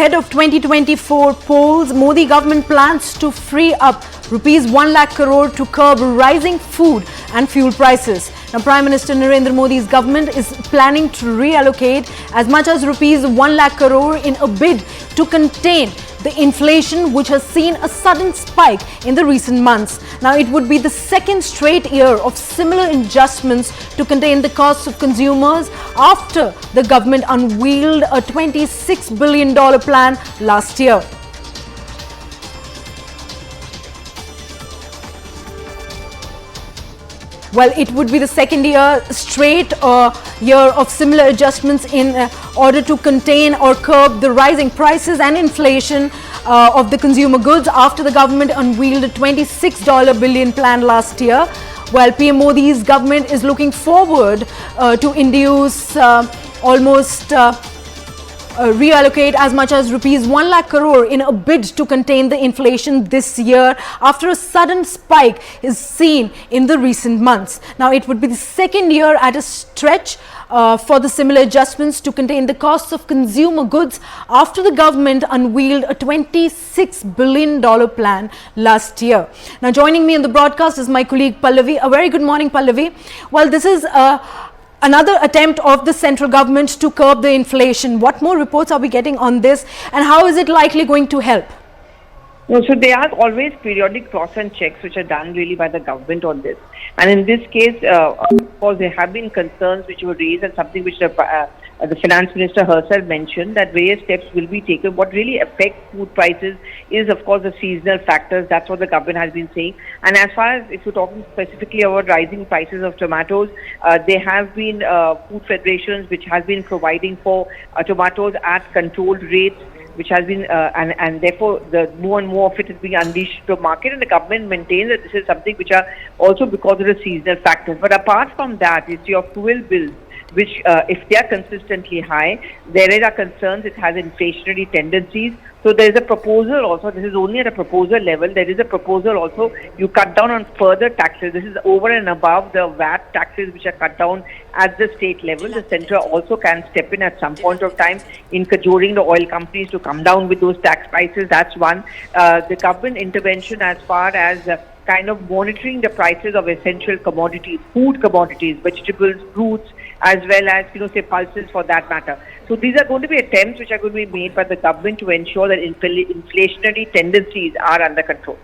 ahead of 2024 polls, Modi government plans to free up rupees 1 lakh crore to curb rising food and fuel prices. Now, Prime Minister Narendra Modi's government is planning to reallocate as much as rupees 1 lakh crore in a bid to contain the inflation, which has seen a sudden spike in the recent months. Now, it would be the second straight year of similar adjustments to contain the costs of consumers after the government unveiled a $26 billion plan last year. Well, it would be the second year straight year of similar adjustments in order to contain or curb the rising prices and inflation of the consumer goods after the government unveiled a $26 billion plan last year. While PM Modi's government is looking forward to induce reallocate as much as rupees 1 lakh crore in a bid to contain the inflation this year after a sudden spike is seen in the recent months. Now, it would be the second year at a stretch for the similar adjustments to contain the costs of consumer goods after the government unveiled a $26 billion plan last year. Now, joining me in the broadcast is my colleague Pallavi. A very good morning, Pallavi. Well, this is another attempt of the central government to curb the inflation. What more reports are we getting on this, and how is it likely going to help? No, so there are always periodic cross and checks which are done really by the government on this. And in this case, of course, there have been concerns which were raised, and something which the finance minister herself mentioned, that various steps will be taken. What really affects food prices is, of course, the seasonal factors. That's what the government has been saying. And as far as if you're talking specifically about rising prices of tomatoes, there have been food federations which has been providing for tomatoes at controlled rates, which has been, and therefore the more and more of it is being unleashed to the market, and the government maintains that this is something which are also because of the seasonal factors. But apart from that, it's your fuel bills, which if they are consistently high, there are concerns it has inflationary tendencies. So there is a proposal also, this is only at a proposal level, there is a proposal also, you cut down on further taxes. This is over and above the VAT taxes which are cut down at the state level. The centre also can step in at some point of time in cajoling the oil companies to come down with those tax prices. That's one. The government intervention as far as kind of monitoring the prices of essential commodities, food commodities, vegetables, fruits, as well as, say pulses for that matter. So these are going to be attempts which are going to be made by the government to ensure that inflationary tendencies are under control.